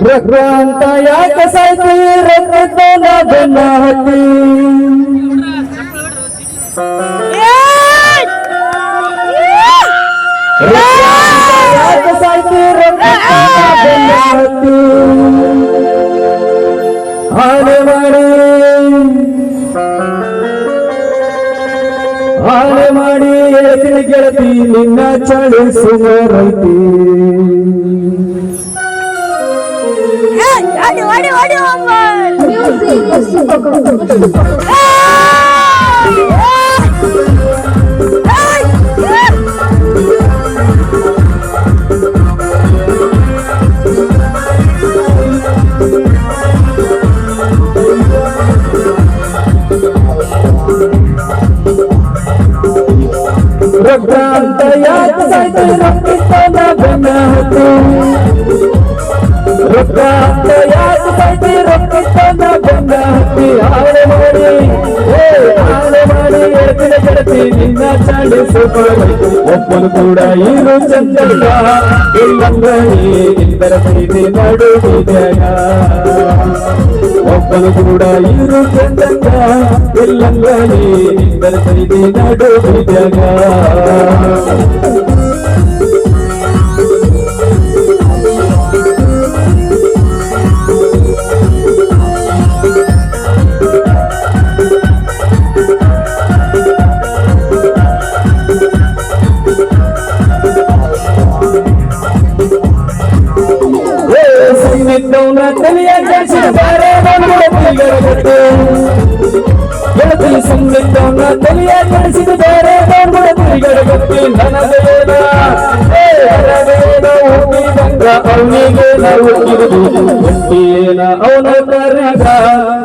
ರಕ್ತ ಯಾಕೆ ಸಾಯ್ತಿ ರಕ್ತನ ಬೆನ್ನ ಹತ್ತಿ ಯಾಕೆ ಸಾಯ್ತಿ ರಕ್ತನ ಬೆನ್ನ ಹತ್ತಿ ಆನೆ ಮಾಡಿ ಹೇಳ್ತೀನಿ ಗೆಳತಿ ನಿನ್ನ ಚಳಿ ಸುಮಾರೈತಿ ರಕ್ತ ಅಂತ ಯಾಕೆ ಸಾಯ್ತಿ ರಕ್ತನ ಬೆನ್ನ ಹತ್ತಿ ರಕ್ತ ಅಂತ ಯಾಕೆ ಸಾಯ್ತಿ ರಕ್ತನ ಬೆನ್ನ ಹತ್ತಿ ಹಾಳೆ ಮಾಡಿ ಹೇಳ್ತಿನ ಗೆಳತಿ ನಿನ್ನ ಚಾಳಿ ಸುಪರೈತಿ ಒಬ್ಬನು ಕೂಡ ಇರು ಚಂದಲ್ಲ ಇಲ್ಲಂಗಣಿ ಇಂದರ ಸೈದಿ ನಡುವಿದ್ಯಾಗ ಒಬ್ಬನು ಕೂಡ ಇರು ಚಂದಂಗ ಇಲ್ಲಂಗಣಿ ಇಂದರ ಸೈದಿ ನಡುವಿದ್ಯಾಗ ನಿನ್ನವನ ತಲೆಯ ಕೆಡಿಸಿದ ಬೇರೆ ಗೆಳತಿ ಸಂಗೀತವನ್ನ ತಲೆಯ ಕೆಡಿಸಿದ ಬೇರೆ ತಿರುಗಡಗತ್ತಿ ನನಗೇನ ಹುಟ್ಟಿದಂಗ ಅವನಿಗೆ ನಾವು ಹುಟ್ಟಿರುವುದು ಹುಟ್ಟಿಯೇನ ಅವನ ಕರ್ಯಾಗ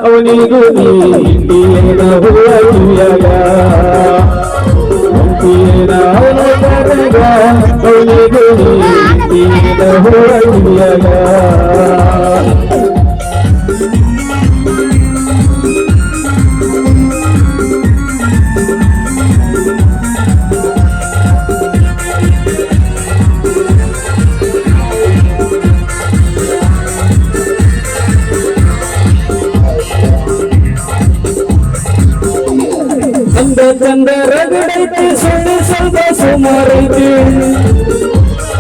ಅವನಿಗೂ ನೀಟಿಯೇನ ಹುಳ ಕಿವಿಯಾಗ ಹುಟ್ಟಿಯೇನ ಅವನ ಕರ್ಯಾಗ ಅವನಿಗೂ ನೀಟಿಯೇನ ಹುಳ ಕಿವಿಯಾಗ ಚಂದ ರಗಡೈತಿ ಸುಳ್ಳಿ ಸ್ವಲ್ಪ ಸುಮಾರೈತಿ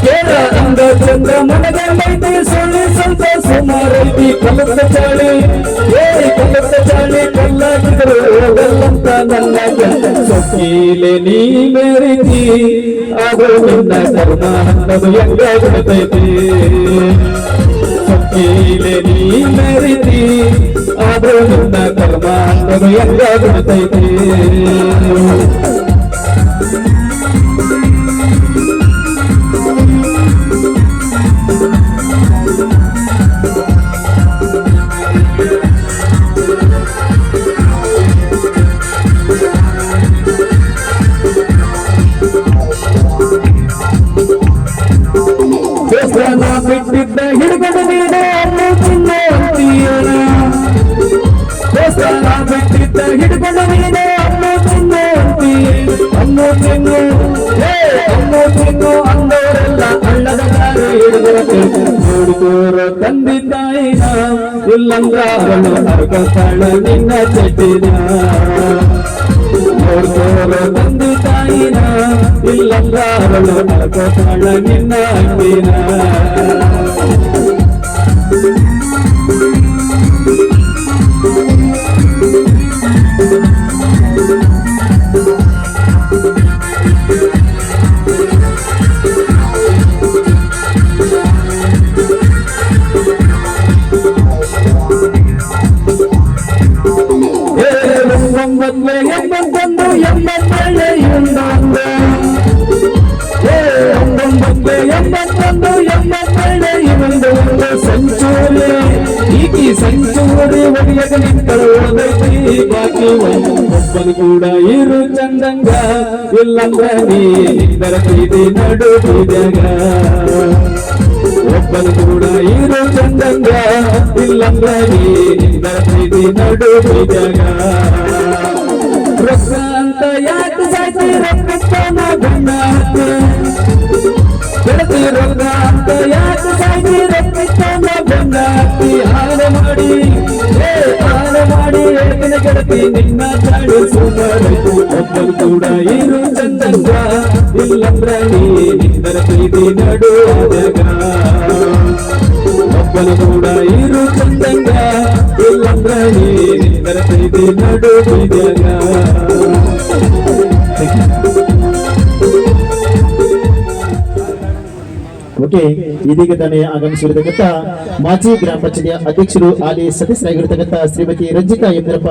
ಕೇಳ ಅಂದ ಚಂದ ಮನಗಂಡೈತಿ ಸುಳ್ಳಿ ಸ್ವಲ್ಪ ಸುಮಾರೈತಿ ಕಲತ್ತ ಚಾಳಿ ಕಲತ್ತ ಚಾಳಿ ಕಲ್ಲಾಗಿದ್ರು ಹೋಗಲ್ಲಂತ ನನ್ನ ಗಂಡ ಸೊಕ್ಕೀಲೆ ನೀ ಮೇರಿತಿ ಅದು ನಿನ್ನ ಕರ್ಮ ಅನ್ನದು ಹೆಂಗ ಬಿಡ್ತೈತಿ ಸೊಕ್ಕೀಲೆ ನೀ ಮೇರಿತಿ ಆದ್ರೂ ನಿನ್ನ ಕರ್ಮ ಅನ್ನದು ಹೆಂಗ ಬಿಡ್ತೈತಿ ಬಿಟ್ಟಿದ್ದ ಹಿಡ್ಕೊಂಡು ನೀನು ಅನ್ನು ಚಿನ್ನ ಅಂತೀಯಣ ದೇವಸ್ಥಾನ ಬಿಟ್ಟಿದ್ದ ಹಿಡ್ಕೊಂಡು ನೀನು ಅನ್ನು ಚಿನ್ನ ಅಂತೀಯ ಅನ್ನು ಚಿನ್ನು ಅಂದವರೆಲ್ಲ ಹಳ್ಳದ ದಾರಿ ಹಿಡಿದರತೆ ನೋಡಿಕೋರ ತಂದೆ ತಾಯಿನ ಇಲ್ಲಂದ್ರ ನರಕಸ್ಥಳ ನಿನ್ನ ಚಟ್ಟಿನ ನೋಡ್ಕೋರ ತಂದೆ ತಾಯಿನ ಇಲ್ಲಂದ್ರ ನರಕಸ್ಥಳ ನಿನ್ನ ಅಂದಿನ ಎಂಬತ್ತೊಂದು ಎಂಬತ್ತೇಳೆಯುಂದೊಂದು ಎಂಬತ್ತೇಳೆಯುಂದೊಂದು ಸೆಂಚೂರಿ ಈಕಿ ಸೆಂಚೂರಿ ಒಡೆಯಗ ನಿಂತಳೋದೈತಿ ಬಾಕಿ ಒಬ್ಬನು ಕೂಡ ಇರು ಚಂದಂಗ ಇಲ್ಲಂದ್ರ ನೀರ ಪ್ರೀತಿ ನಡುವಿದ್ಯಾಗ ಒಬ್ಬನು ಕೂಡ ಇರು ಚಂದಂಗ ಇಲ್ಲಂದ್ರ ನೀರ ಪ್ರೀತಿ ನಡುವಿದ್ಯಾಗ ರಕ್ತ ಅಂತ ಯಾಕೆ ಸಾಯ್ತಿ ರಕ್ತನ ಬೆನ್ನ ಹತ್ತಿ ಗೆಳತಿ ರಕ್ತ ಅಂತ ಯಾಕೆ ಸಾಯ್ತಿ ರಕ್ತನ ಬೆನ್ನ ನನ್ನ ಅತ್ತಿ ಆನೆ ಮಾಡಿ ಏಕನ ಗೆಳತಿ ನಿನ್ನ ಚಾಡು ಸುಮಾರೈತು ಒಬ್ಬರು ಕೂಡ ಇರು ಚಂದಂಗ ಇಲ್ಲಂದ್ರ ನೀ ನಿಂದರ ಪ್ರೀತಿ ನಡುವಾಗ ಒಬ್ಬನು ಕೂಡ ಇರು ಚಂದಂಗ ಇಲ್ಲಂದ್ರ ನೀ ನಿಂದರ ಪ್ರೀತಿ ನಡುವಾಗ. ಓಕೆ, ಇದೀಗ ತಾನೇ ಆಗಮಿಸಿರತಕ್ಕಂಥ ಮಾಜಿ ಗ್ರಾಮ ಪಂಚಾಯತಿಯ ಅಧ್ಯಕ್ಷರು ಹಾಲಿ ಸದಸ್ಯರಾಗಿರತಕ್ಕಂಥ ಶ್ರೀಮತಿ ರಂಜಿತಾ ಎಂದ್ರಪ್ಪ